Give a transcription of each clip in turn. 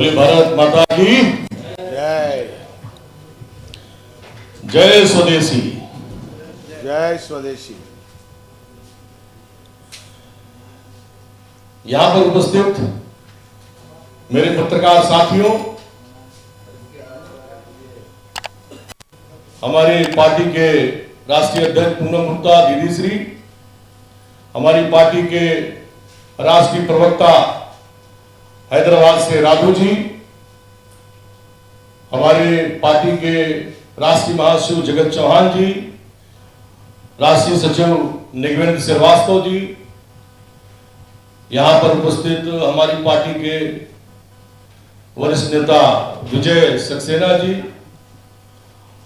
बोले भारत माता की जय। जय स्वदेशी। जय स्वदेशी। यहां पर उपस्थित मेरे पत्रकार साथियों, हमारी पार्टी के राष्ट्रीय अध्यक्ष पूनम गुप्ता दीदी श्री, हमारी पार्टी के राष्ट्रीय प्रवक्ता हैदराबाद से राघू जी, हमारे पार्टी के राष्ट्रीय महासचिव जगत चौहान जी, राष्ट्रीय सचिव निगवेंद्र श्रीवास्तव जी, यहां पर उपस्थित हमारी पार्टी के वरिष्ठ नेता विजय सक्सेना जी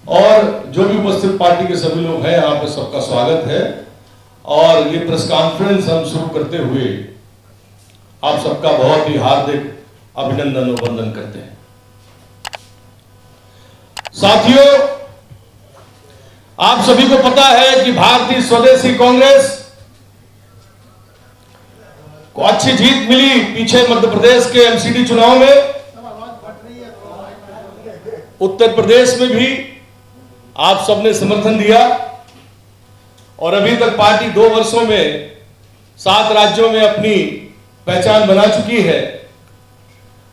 और जो भी उपस्थित पार्टी के सभी लोग हैं, यहां पर सबका स्वागत है। और ये प्रेस कॉन्फ्रेंस हम शुरू करते हुए आप सबका बहुत ही हार्दिक अभिनंदन और वंदन करते हैं। साथियों, आप सभी को पता है कि भारतीय स्वदेशी कांग्रेस को अच्छी जीत मिली पीछे मध्य प्रदेश के एमसीडी चुनाव में। उत्तर प्रदेश में भी आप सबने समर्थन दिया और अभी तक पार्टी 2 वर्षों में 7 राज्यों में अपनी पहचान बना चुकी है।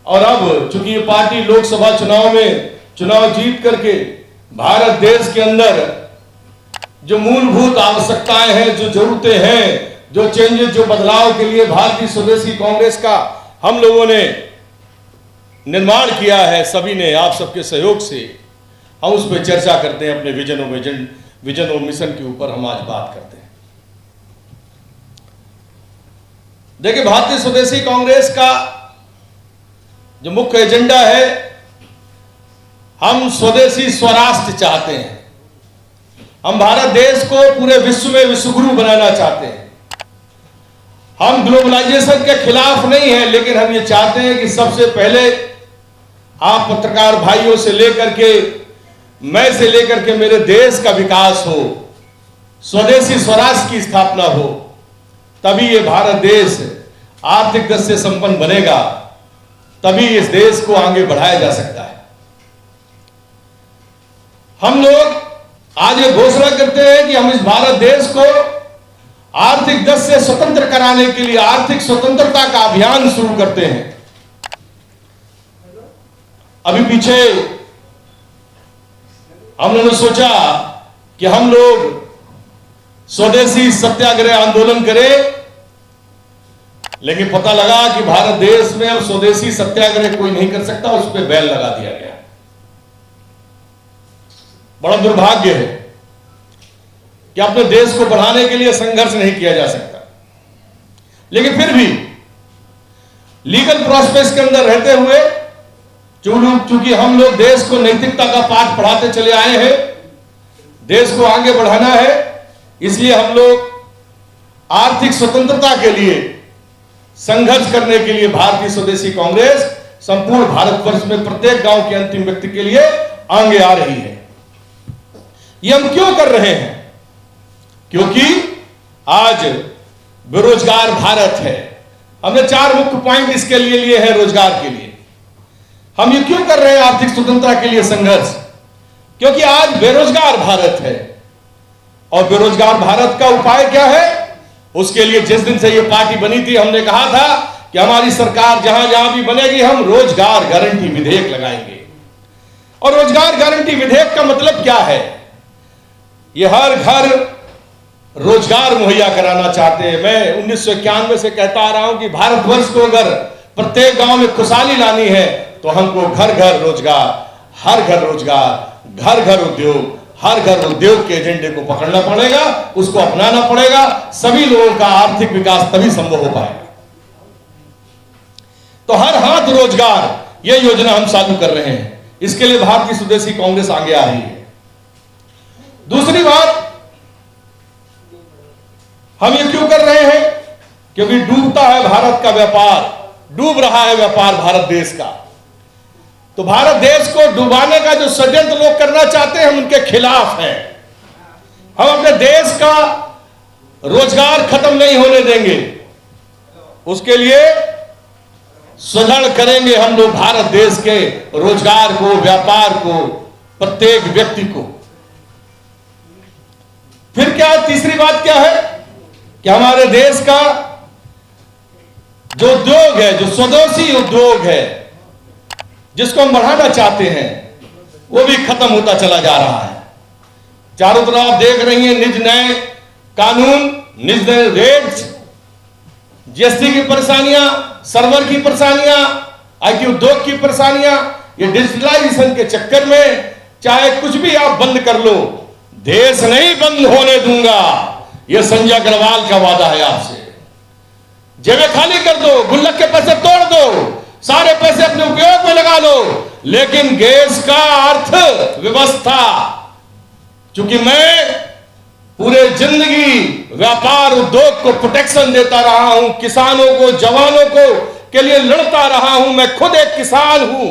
और अब चूंकि ये पार्टी लोकसभा चुनाव में चुनाव जीत करके भारत देश के अंदर जो मूलभूत आवश्यकताएं हैं, जो जरूरतें हैं, जो चेंजेस, जो बदलाव के लिए भारतीय स्वदेशी कांग्रेस का हम लोगों ने निर्माण किया है, सभी ने आप सबके सहयोग से हम उस पर चर्चा करते हैं। अपने विजन और मिशन के ऊपर हम आज बात करते हैं। देखिए, भारतीय स्वदेशी कांग्रेस का जो मुख्य एजेंडा है, हम स्वदेशी स्वराष्ट्र चाहते हैं। हम भारत देश को पूरे विश्व में विश्वगुरु बनाना चाहते हैं। हम ग्लोबलाइजेशन के खिलाफ नहीं हैं, लेकिन हम ये चाहते हैं कि सबसे पहले आप पत्रकार भाइयों से लेकर के, मैं से लेकर के मेरे देश का विकास हो, स्वदेशी स्वराष्ट्र की स्थापना हो, तभी ये भारत देश आर्थिक दृष्टि से संपन्न बनेगा, तभी इस देश को आगे बढ़ाया जा सकता है। हम लोग आज ये घोषणा करते हैं कि हम इस भारत देश को आर्थिक दृष्टि से स्वतंत्र कराने के लिए आर्थिक स्वतंत्रता का अभियान शुरू करते हैं। अभी पीछे हम लोगों ने सोचा कि हम लोग स्वदेशी सत्याग्रह आंदोलन करें, लेकिन पता लगा कि भारत देश में अब स्वदेशी सत्याग्रह कोई नहीं कर सकता, उस पर बैन लगा दिया गया। बड़ा दुर्भाग्य है कि अपने देश को बढ़ाने के लिए संघर्ष नहीं किया जा सकता। लेकिन फिर भी लीगल प्रोसेस के अंदर रहते हुए, चूंकि हम लोग देश को नैतिकता का पाठ पढ़ाते चले आए हैं, देश को आगे बढ़ाना है, इसलिए हम लोग आर्थिक स्वतंत्रता के लिए संघर्ष करने के लिए भारतीय स्वदेशी कांग्रेस संपूर्ण भारतवर्ष में प्रत्येक गांव के अंतिम व्यक्ति के लिए आगे आ रही है। ये हम क्यों कर रहे हैं? क्योंकि आज बेरोजगार भारत है। हमने 4 मुख्य पॉइंट इसके लिए लिए हैं रोजगार के लिए। हम ये क्यों कर रहे हैं आर्थिक स्वतंत्रता के लिए संघर्ष? क्योंकि आज बेरोजगार भारत है और बेरोजगार भारत का उपाय क्या है? उसके लिए जिस दिन से ये पार्टी बनी थी, हमने कहा था कि हमारी सरकार जहां जहां भी बनेगी, हम रोजगार गारंटी विधेयक लगाएंगे। और रोजगार गारंटी विधेयक का मतलब क्या है? ये हर घर रोजगार मुहैया कराना चाहते हैं। मैं 1991 से कहता आ रहा हूं कि भारतवर्ष को अगर प्रत्येक गांव में खुशहाली लानी है तो हमको घर घर रोजगार, हर घर रोजगार, घर घर उद्योग, हर घर उद्योग के एजेंडे को पकड़ना पड़ेगा, उसको अपनाना पड़ेगा। सभी लोगों का आर्थिक विकास तभी संभव हो पाएगा। तो हर हाथ रोजगार, यह योजना हम चालू कर रहे हैं। इसके लिए भारतीय स्वदेशी कांग्रेस आगे आ रही है। दूसरी बात, हम ये क्यों कर रहे हैं? क्योंकि डूबता है भारत का व्यापार, डूब रहा है व्यापार भारत देश का। तो भारत देश को डुबाने का जो षड्यंत्र लोग करना चाहते हैं, हम उनके खिलाफ हैं। हम अपने देश का रोजगार खत्म नहीं होने देंगे। उसके लिए सुदृढ़ करेंगे हम लोग भारत देश के रोजगार को, व्यापार को, प्रत्येक व्यक्ति को। फिर क्या तीसरी बात क्या है कि हमारे देश का जो उद्योग है, जो स्वदेशी उद्योग है, जिसको हम बढ़ाना चाहते हैं, वो भी खत्म होता चला जा रहा है। चारों तरफ आप देख रही हैं निज नए कानून, निज नए रेट्स, जीएसटी की परेशानियां, सर्वर की परेशानियां, आईटी उद्योग की परेशानियां। ये डिजिटलाइजेशन के चक्कर में चाहे कुछ भी आप बंद कर लो, देश नहीं बंद होने दूंगा। यह संजय अग्रवाल का वादा है आपसे। जेबें खाली कर दो, गुल्लक के पैसे तोड़ दो, सारे पैसे अपने उपयोग में लगा लो, लेकिन देश का अर्थ व्यवस्था, चूंकि मैं पूरे जिंदगी व्यापार उद्योग को प्रोटेक्शन देता रहा हूं, किसानों को, जवानों को के लिए लड़ता रहा हूं, मैं खुद एक किसान हूं,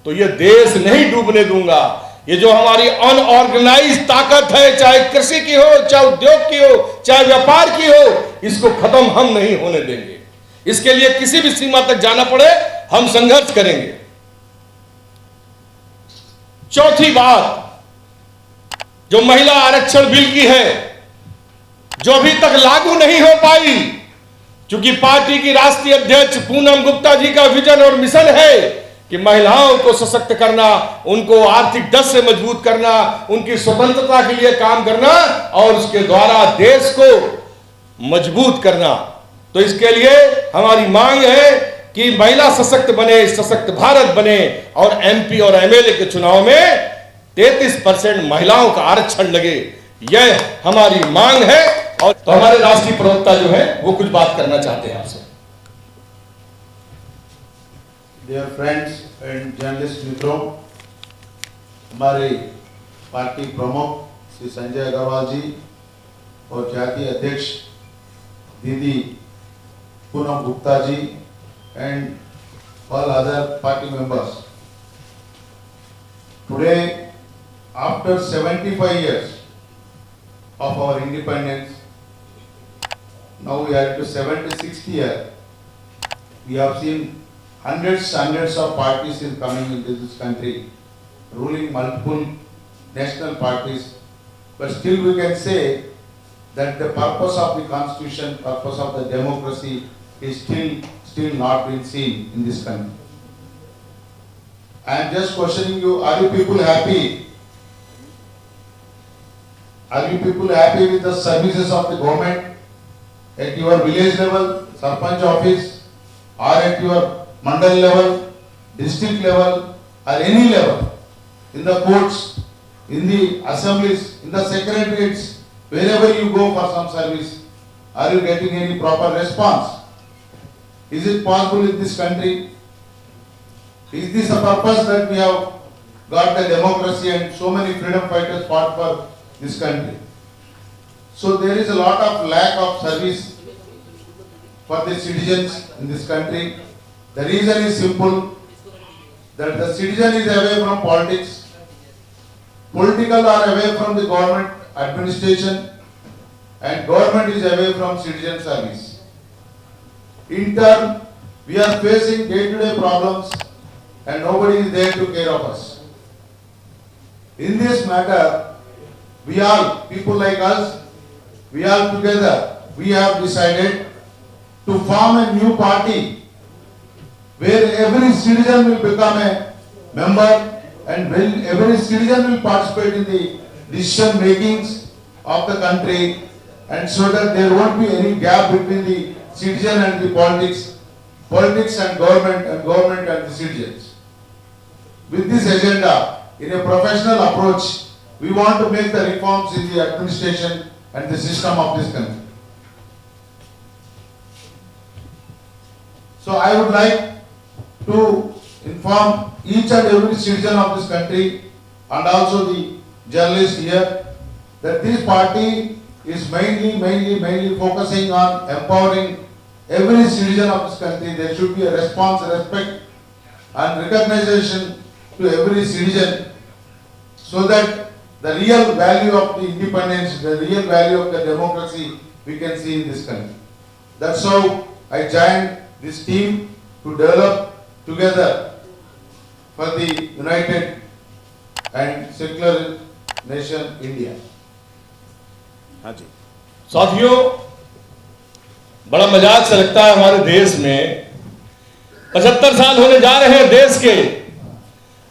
तो यह देश नहीं डूबने दूंगा। ये जो हमारी अनऑर्गेनाइज ताकत है, चाहे कृषि की हो, चाहे उद्योग की हो, चाहे व्यापार की हो, इसको खत्म हम नहीं होने देंगे। इसके लिए किसी भी सीमा तक जाना पड़े, हम संघर्ष करेंगे। चौथी बात जो महिला आरक्षण बिल की है, जो अभी तक लागू नहीं हो पाई, क्योंकि पार्टी की राष्ट्रीय अध्यक्ष पूनम गुप्ता जी का विजन और मिशन है कि महिलाओं को सशक्त करना, उनको आर्थिक दृष्टि से मजबूत करना, उनकी स्वतंत्रता के लिए काम करना और उसके द्वारा देश को मजबूत करना। तो इसके लिए हमारी मांग है कि महिला सशक्त बने, सशक्त भारत बने और एमपी और एमएलए के चुनाव में 33% महिलाओं का आरक्षण लगे। यह हमारी मांग है। और तो हमारे राष्ट्रीय प्रवक्ता जो है वो कुछ बात करना चाहते हैं आपसे। डियर फ्रेंड्स एंड जर्नलिस्ट मित्रों, हमारे पार्टी प्रमुख श्री संजय अग्रवाल जी और जातीय अध्यक्ष दीदी Poonam Gupta ji and all other party members. Today, after 75 years of our independence, now we are into 76th year. We have seen hundreds of parties is coming into this country, ruling multiple national parties. But still we can say that the purpose of the constitution, purpose of the democracy is still not been seen in this country. I am just questioning you, are you people happy? Are you people happy with the services of the government at your village level, Sarpanch office, or at your mandal level, district level, or any level, in the courts, in the assemblies, in the secretariats, wherever you go for some service, are you getting any proper response? Is it possible in this country? Is this a purpose that we have got the democracy and so many freedom fighters fought for this country? So there is a lot of lack of service for the citizens in this country. The reason is simple, that the citizen is away from politics, political are away from the government administration, and government is away from citizen service. In turn, we are facing day-to-day problems and nobody is there to care of us. In this matter, we all, people like us, we all together, we have decided to form a new party where every citizen will become a member and every citizen will participate in the decision makings of the country, and so that there won't be any gap between the citizen and the politics and government and the citizens. With this agenda, in a professional approach, we want to make the reforms in the administration and the system of this country. So I would like to inform each and every citizen of this country and also the journalists here that this party is mainly focusing on empowering every citizen of this country. There should be a response, respect and recognition to every citizen, so that the real value of the independence, the real value of the democracy we can see in this country. That's how I joined this team to develop together for the united and secular nation India. हाँ जी साथियों, बड़ा मजाक से लगता है हमारे देश में 75 साल होने जा रहे हैं देश के,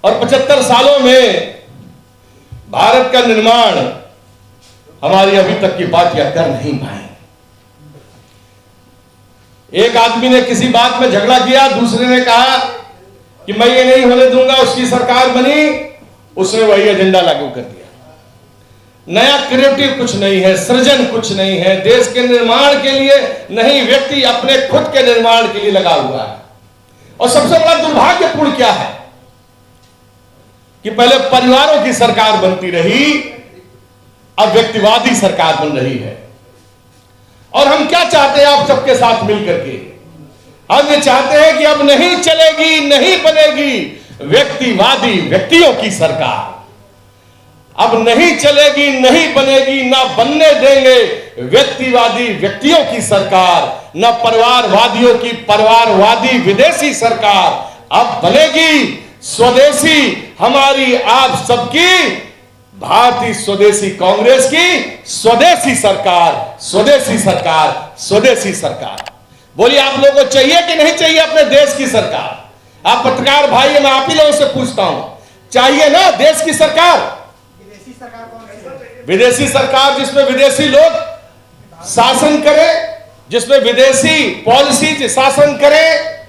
और 75 सालों में भारत का निर्माण हमारी अभी तक की पार्टियां कर नहीं पाए। एक आदमी ने किसी बात में झगड़ा किया, दूसरे ने कहा कि मैं ये नहीं होने दूंगा, उसकी सरकार बनी, उसने वही एजेंडा लागू कर दिया। नया क्रिएटिव कुछ नहीं है, सृजन कुछ नहीं है, देश के निर्माण के लिए नहीं, व्यक्ति अपने खुद के निर्माण के लिए लगा हुआ है। और सबसे बड़ा दुर्भाग्यपूर्ण क्या है कि पहले परिवारों की सरकार बनती रही, अब व्यक्तिवादी सरकार बन रही है। और हम क्या चाहते हैं आप सबके साथ मिलकर के? हम ये चाहते हैं कि अब नहीं चलेगी, नहीं बनेगी व्यक्तिवादी व्यक्तियों की सरकार। अब नहीं चलेगी, नहीं बनेगी, ना बनने देंगे व्यक्तिवादी व्यक्तियों की सरकार, न परिवारवादियों की परिवारवादी विदेशी सरकार। अब बनेगी स्वदेशी, हमारी आप सबकी भारतीय स्वदेशी कांग्रेस की स्वदेशी सरकार, स्वदेशी सरकार, स्वदेशी सरकार। बोलिए आप लोगों को चाहिए कि नहीं चाहिए अपने देश की सरकार? आप पत्रकार भाई, मैं आप ही लोगों से पूछता हूं, चाहिए ना देश की सरकार? विदेशी सरकार कौन है? विदेशी सरकार जिसमें विदेशी लोग शासन करें, जिसमें विदेशी पॉलिसी शासन करें।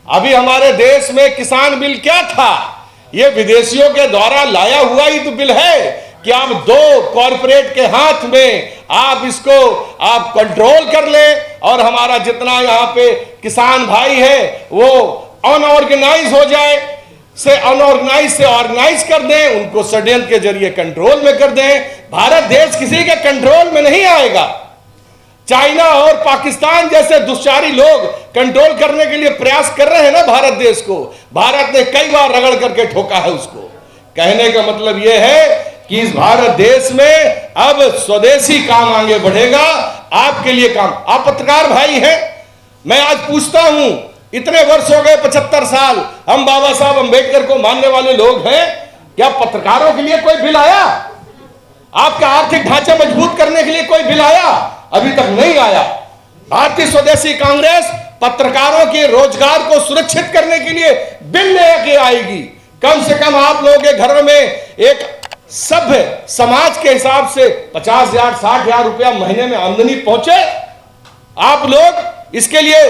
अभी हमारे देश में किसान बिल क्या था? ये विदेशियों के द्वारा लाया हुआ ही तो बिल है कि आप दो कॉरपोरेट के हाथ में आप इसको आप कंट्रोल कर लें, और हमारा जितना यहाँ पे किसान भाई है वो अनऑर्गेनाइज हो जाए, से अनऑर्गेनाइज से ऑर्गेनाइज कर दें, उनको षड्यंत्र के जरिए कंट्रोल में कर दें। भारत देश किसी के कंट्रोल में नहीं आएगा। चाइना और पाकिस्तान जैसे दुष्चारी लोग कंट्रोल करने के लिए प्रयास कर रहे हैं ना भारत देश को। भारत ने कई बार रगड़ करके ठोका है उसको। कहने का मतलब यह है कि इस भारत देश में अब स्वदेशी काम आगे बढ़ेगा, आपके लिए काम। आप पत्रकार भाई हैं, मैं आज पूछता हूं, इतने वर्ष हो गए 75 साल, हम बाबा साहब अंबेडकर को मानने वाले लोग हैं, क्या पत्रकारों के लिए कोई बिल आया? आपका आर्थिक ढांचा मजबूत करने के लिए कोई बिल आया? अभी तक नहीं आया। भारतीय स्वदेशी कांग्रेस पत्रकारों के रोजगार को सुरक्षित करने के लिए बिल लेके आएगी। कम से कम आप लोगों के घरों में एक सभ्य समाज के हिसाब से 50,000 60,000 रुपया महीने में आमदनी पहुंचे। आप लोग इसके लिए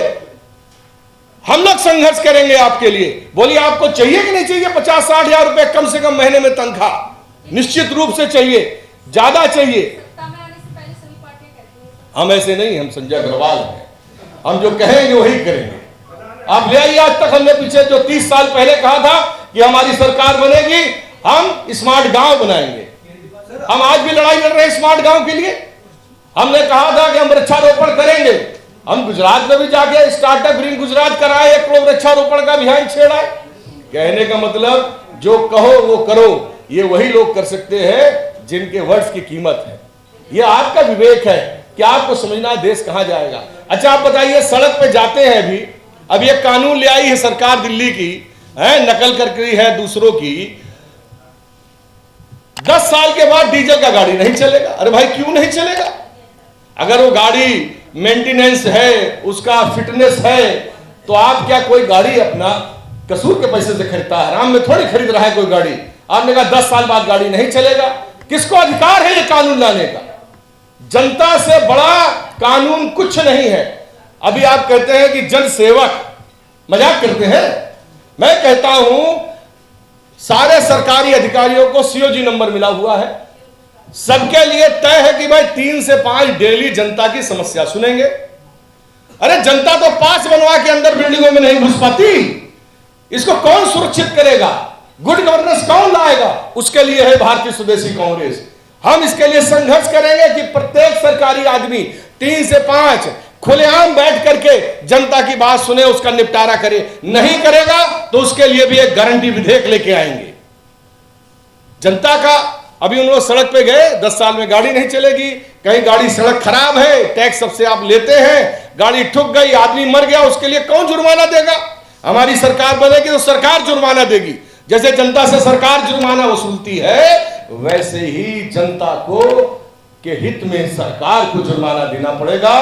हम लोग संघर्ष करेंगे आपके लिए। बोलिए आपको चाहिए कि नहीं चाहिए 50-60,000 रुपए कम से कम महीने में तनख्वाह? निश्चित रूप से चाहिए, ज्यादा चाहिए। हम ऐसे नहीं, हम संजय अग्रवाल हैं, हम जो कहेंगे वही करेंगे। आप ले आइए, आज तक हमने पीछे जो 30 साल पहले कहा था कि हमारी सरकार बनेगी, हम स्मार्ट गांव बनाएंगे। हम आज भी लड़ाई लड़ रहे हैं स्मार्ट गांव के लिए। हमने कहा था कि हम वृक्षारोपण करेंगे। हम गुजरात में भी जाके स्टार्टअप ग्रीन गुजरात कराए, 1 करोड़ वृक्षारोपण का अभियान छेड़ा है। कहने का मतलब जो कहो वो करो, ये वही लोग कर सकते हैं जिनके वर्ड्स की कीमत है। ये आपका विवेक है कि आपको समझना देश कहां जाएगा। अच्छा आप बताइए, सड़क पे जाते हैं अभी एक कानून ले आई है सरकार दिल्ली की, है नकल करके है दूसरों की, 10 साल के बाद डीजल का गाड़ी नहीं चलेगा। अरे भाई क्यों नहीं चलेगा? अगर वो गाड़ी मेंटेनेंस है, उसका फिटनेस है, तो आप क्या कोई गाड़ी अपना कसूर के पैसे से खरीदता है? आराम में थोड़ी खरीद रहा है कोई गाड़ी। आपने कहा 10 साल बाद गाड़ी नहीं चलेगा। किसको अधिकार है ये कानून लाने का? जनता से बड़ा कानून कुछ नहीं है। अभी आप कहते हैं कि जन सेवक, मजाक करते हैं। मैं कहता हूं सारे सरकारी अधिकारियों को सीओजी नंबर मिला हुआ है, सबके लिए तय है कि भाई 3 से 5 डेली जनता की समस्या सुनेंगे। अरे जनता तो पास बनवा के अंदर बिल्डिंगों में नहीं घुस पाती, इसको कौन सुरक्षित करेगा? गुड गवर्नेंस कौन लाएगा? उसके लिए है भारतीय स्वदेशी कांग्रेस। हम इसके लिए संघर्ष करेंगे कि प्रत्येक सरकारी आदमी 3 से 5 खुलेआम बैठ करके जनता की बात सुने, उसका निपटारा करे। नहीं करेगा तो उसके लिए भी एक गारंटी विधेयक लेके आएंगे। जनता का अभी उन लोग सड़क पे गए, 10 साल में गाड़ी नहीं चलेगी, कहीं गाड़ी सड़क खराब है, टैक्स सबसे आप लेते हैं, गाड़ी ठुक गई, आदमी मर गया, उसके लिए कौन जुर्माना देगा? हमारी सरकार बनेगी तो सरकार जुर्माना देगी। जैसे जनता से सरकार जुर्माना वसूलती है, वैसे ही जनता को के हित में सरकार को जुर्माना देना पड़ेगा,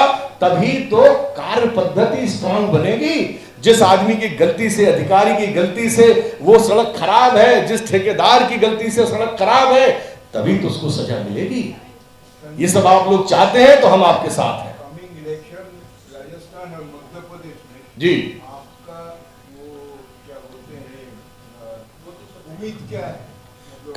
तभी तो कार्य पद्धति स्ट्रांग बनेगी। जिस आदमी की गलती से, अधिकारी की गलती से वो सड़क खराब है, जिस ठेकेदार की गलती से सड़क खराब है, तभी तो उसको सजा मिलेगी। ये सब आप लोग चाहते हैं तो हम आपके साथ हैं। कमिंग इलेक्शन राजस्थान और मध्य प्रदेश में जी, आपका वो क्या बोलते हैं उम्मीद क्या है?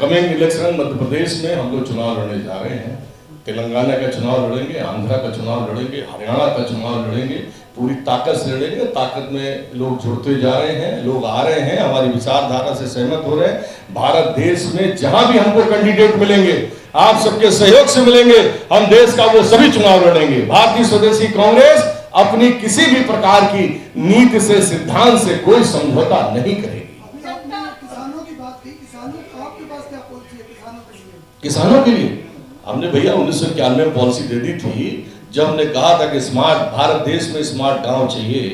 कमिंग इलेक्शन मध्य प्रदेश में हम लोग चुनाव लड़ने जा रहे हैं। तेलंगाना का चुनाव लड़ेंगे, आंध्रा का चुनाव लड़ेंगे, हरियाणा का चुनाव लड़ेंगे, पूरी ताकत से लड़ेंगे। ताकत में लोग जुड़ते जा रहे हैं, लोग आ रहे हैं, हमारी विचारधारा से सहमत हो रहे हैं। भारत देश में जहां भी हमको कैंडिडेट मिलेंगे, आप सबके सहयोग से मिलेंगे, हम देश का वो सभी चुनाव लड़ेंगे। भारतीय स्वदेशी कांग्रेस अपनी किसी भी प्रकार की नीति से, सिद्धांत से कोई समझौता नहीं करेगी। अभी आपने किसानों की बात की, किसानों आपके पास क्या पॉलिसी है किसानों के लिए? किसानों के लिए हमने भैया 1991 में पॉलिसी दे दी थी, जब हमने कहा था कि स्मार्ट भारत देश में स्मार्ट गांव चाहिए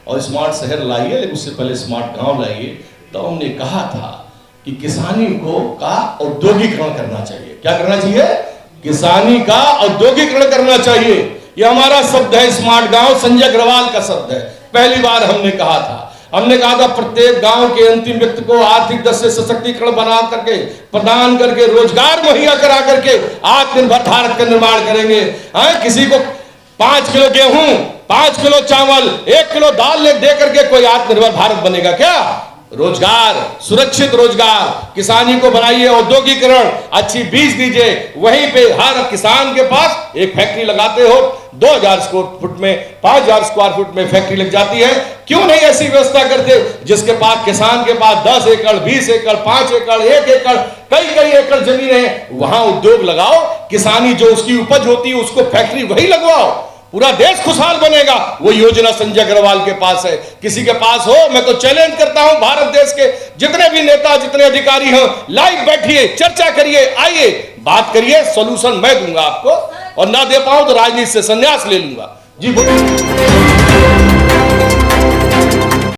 और स्मार्ट शहर लाइए, लेकिन उससे पहले स्मार्ट गांव लाइए। तो हमने कहा था कि किसानी को का औद्योगिकरण करना चाहिए। क्या करना चाहिए? किसानी का औद्योगिकरण करना चाहिए। यह हमारा शब्द है, स्मार्ट गांव संजय अग्रवाल का शब्द है। पहली बार हमने कहा था प्रत्येक गांव के अंतिम व्यक्ति को आर्थिक दृष्टि से सशक्तिकरण बना करके, प्रदान करके, रोजगार मुहैया करा करके आत्मनिर्भर भारत का निर्माण करेंगे। किसी को 5 किलो गेहूं, 5 किलो चावल, 1 किलो दाल दे करके कोई आत्मनिर्भर भारत बनेगा क्या? रोजगार, सुरक्षित रोजगार, किसानी को बनाइए औद्योगिकरण, अच्छी बीज दीजिए। वहीं पे हर किसान के पास एक फैक्ट्री लगाते हो, 2000 स्क्वायर फुट में, 5000 स्क्वायर फुट में फैक्ट्री लग जाती है। क्यों नहीं ऐसी व्यवस्था करते जिसके पास, किसान के पास 10 एकड़, 20 एकड़, 5 एकड़, 1 एकड़, कई एकड़ जमीन है, वहां उद्योग लगाओ। किसानी जो उसकी उपज होती है उसको फैक्ट्री वही लगवाओ, पूरा देश खुशहाल बनेगा। वो योजना संजय अग्रवाल के पास है, किसी के पास हो। मैं तो चैलेंज करता हूं भारत देश के जितने भी नेता, जितने अधिकारी हो, लाइव बैठिए, चर्चा करिए, आइए बात करिए, सॉल्यूशन मैं दूंगा आपको। और ना दे पाऊं तो राजनीति से संन्यास ले लूंगा। जी बोलिए।